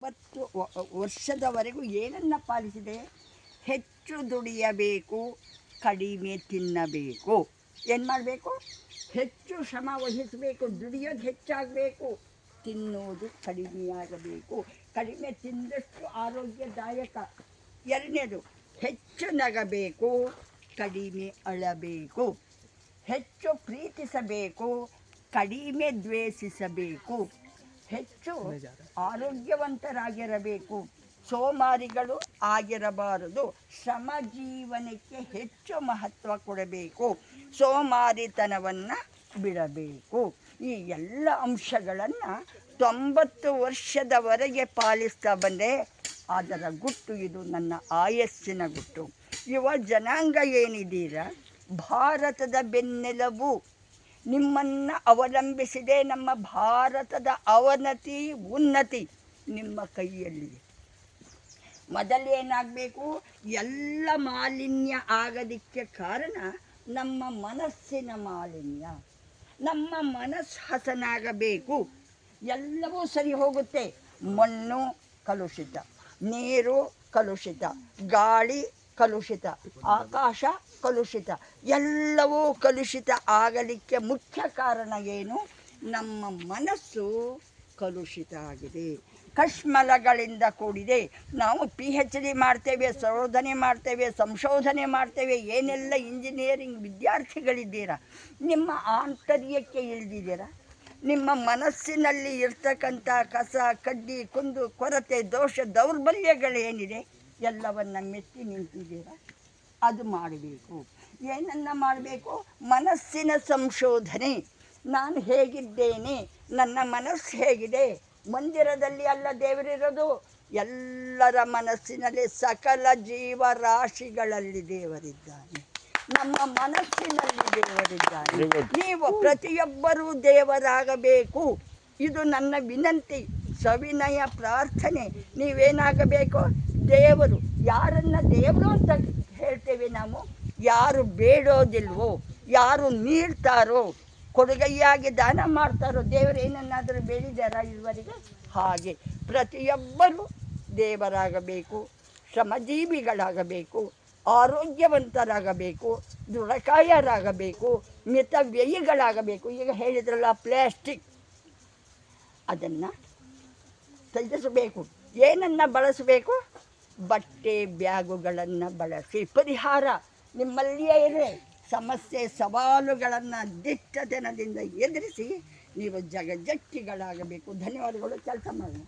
20 ವರ್ಷದವರೆಗೂ ಏನನ್ನು ಪಾಲಿಸಿದೆ? ಹೆಚ್ಚು ದುಡಿಯಬೇಕು, ಕಡಿಮೆ ತಿನ್ನಬೇಕು. ಏನು ಮಾಡಬೇಕು? ಹೆಚ್ಚು ಶ್ರಮ ವಹಿಸಬೇಕು, ದುಡಿಯೋದು ಹೆಚ್ಚಾಗಬೇಕು, ತಿನ್ನೋದು ಕಡಿಮೆಯಾಗಬೇಕು. ಕಡಿಮೆ ತಿಂದಷ್ಟು ಆರೋಗ್ಯದಾಯಕ. ಎರಡನೇದು, ಹೆಚ್ಚು ನಗಬೇಕು, ಕಡಿಮೆ ಅಳಬೇಕು. ಹೆಚ್ಚು ಪ್ರೀತಿಸಬೇಕು, ಕಡಿಮೆ ದ್ವೇಷಿಸಬೇಕು. ಹೆಚ್ಚು ಆರೋಗ್ಯವಂತರಾಗಿರಬೇಕು, ಸೋಮಾರಿಗಳು ಆಗಿರಬಾರದು. ಶ್ರಮ ಜೀವನಕ್ಕೆ ಹೆಚ್ಚು ಮಹತ್ವ ಕೊಡಬೇಕು, ಸೋಮಾರಿತನವನ್ನು ಬಿಡಬೇಕು. ಈ ಎಲ್ಲ ಅಂಶಗಳನ್ನು 90 ವರ್ಷದವರೆಗೆ ಪಾಲಿಸ್ತಾ ಬಂದೆ. ಅದರ ಗುಟ್ಟು ಇದು, ನನ್ನ ಆಯಸ್ಸಿನ ಗುಟ್ಟು. ಯುವ ಜನಾಂಗ ಏನಿದ್ದೀರ, ಭಾರತದ ಬೆನ್ನೆಲುಬು. ನಿಮ್ಮನ್ನು ಅವಲಂಬಿಸಿದೆ ನಮ್ಮ ಭಾರತದ ಅವನತಿ ಉನ್ನತಿ ನಿಮ್ಮ ಕೈಯಲ್ಲಿದೆ. ಮೊದಲೇನಾಗಬೇಕು? ಎಲ್ಲ ಮಾಲಿನ್ಯ ಆಗೋದಕ್ಕೆ ಕಾರಣ ನಮ್ಮ ಮನಸ್ಸಿನ ಮಾಲಿನ್ಯ. ನಮ್ಮ ಮನಸ್ಸು ಹಸನಾಗಬೇಕು, ಎಲ್ಲವೂ ಸರಿ ಹೋಗುತ್ತೆ. ಮಣ್ಣು ಕಲುಷಿತ, ನೀರು ಕಲುಷಿತ, ಗಾಳಿ ಕಲುಷಿತ, ಆಕಾಶ ಕಲುಷಿತ, ಎಲ್ಲವೂ ಕಲುಷಿತ ಆಗಲಿಕ್ಕೆ ಮುಖ್ಯ ಕಾರಣ ಏನು? ನಮ್ಮ ಮನಸ್ಸು ಕಲುಷಿತ ಆಗಿದೆ, ಕಶ್ಮಲಗಳಿಂದ ಕೂಡಿದೆ. ನಾವು PhD ಮಾಡ್ತೇವೆ, ಶೋಧನೆ ಮಾಡ್ತೇವೆ, ಸಂಶೋಧನೆ ಮಾಡ್ತೇವೆ, ಏನೆಲ್ಲ ಇಂಜಿನಿಯರಿಂಗ್ ವಿದ್ಯಾರ್ಥಿಗಳಿದ್ದೀರಾ, ನಿಮ್ಮ ಆಂತರ್ಯಕ್ಕೆ ಇಳಿದಿದ್ದೀರಾ? ನಿಮ್ಮ ಮನಸ್ಸಿನಲ್ಲಿ ಇರ್ತಕ್ಕಂಥ ಕಸ, ಕಡ್ಡಿ, ಕುಂದು ಕೊರತೆ, ದೋಷ, ದೌರ್ಬಲ್ಯಗಳೇನಿದೆ ಎಲ್ಲವನ್ನು ಮೆಟ್ಟಿ ನಿಂತಿದ್ದೀರಾ? ಅದು ಮಾಡಬೇಕು. ಏನನ್ನು ಮಾಡಬೇಕು? ಮನಸ್ಸಿನ ಸಂಶೋಧನೆ. ನಾನು ಹೇಗಿದ್ದೇನೆ, ನನ್ನ ಮನಸ್ಸು ಹೇಗಿದೆ? ಮಂದಿರದಲ್ಲಿ ಅಲ್ಲ ದೇವರಿರೋದು, ಎಲ್ಲರ ಮನಸ್ಸಿನಲ್ಲಿ, ಸಕಲ ಜೀವರಾಶಿಗಳಲ್ಲಿ ದೇವರಿದ್ದಾನೆ. ನಮ್ಮ ಮನಸ್ಸಿನಲ್ಲಿ ದೇವರಿದ್ದಾನೆ. ನೀವು ಪ್ರತಿಯೊಬ್ಬರೂ ದೇವರಾಗಬೇಕು. ಇದು ನನ್ನ ವಿನಂತಿ, ಸವಿನಯ ಪ್ರಾರ್ಥನೆ. ನೀವೇನಾಗಬೇಕು? ದೇವರು. ಯಾರನ್ನು ದೇವರು ಅಂತ ಹೇಳ್ತೇವೆ ನಾವು? ಯಾರು ಬೇಡೋದಿಲ್ವೋ, ಯಾರು ನೀಡ್ತಾರೋ, ಕೊಡುಗೈಯಾಗಿ ದಾನ ಮಾಡ್ತಾರೋ, ದೇವರು ಏನನ್ನಾದರೂ ಬೇಡಿದಾರ ಇದುವರೆಗೆ? ಹಾಗೆ ಪ್ರತಿಯೊಬ್ಬರೂ ದೇವರಾಗಬೇಕು, ಶ್ರಮಜೀವಿಗಳಾಗಬೇಕು, ಆರೋಗ್ಯವಂತರಾಗಬೇಕು, ದೃಢಕಾಯರಾಗಬೇಕು, ಮಿತವ್ಯಯಿಗಳಾಗಬೇಕು. ಈಗ ಹೇಳಿದ್ರಲ್ಲ ಪ್ಲಾಸ್ಟಿಕ್, ಅದನ್ನು ತ್ಯಜಿಸಬೇಕು. ಏನನ್ನು ಬಳಸಬೇಕು? ಬಟ್ಟೆ ಬ್ಯಾಗುಗಳನ್ನು ಬಳಸಿ. ಪರಿಹಾರ ನಿಮ್ಮಲ್ಲಿಯೇ ಇದೆ. ಸಮಸ್ಯೆ ಸವಾಲುಗಳನ್ನು ದಿಟ್ಟತನದಿಂದ ಎದುರಿಸಿ ನೀವು ಜಗಜ್ಜಟ್ಟಿಗಳಾಗಬೇಕು. ಧನ್ಯವಾದಗಳು. ಕೆಲಸ ಮಾಡೋಣ.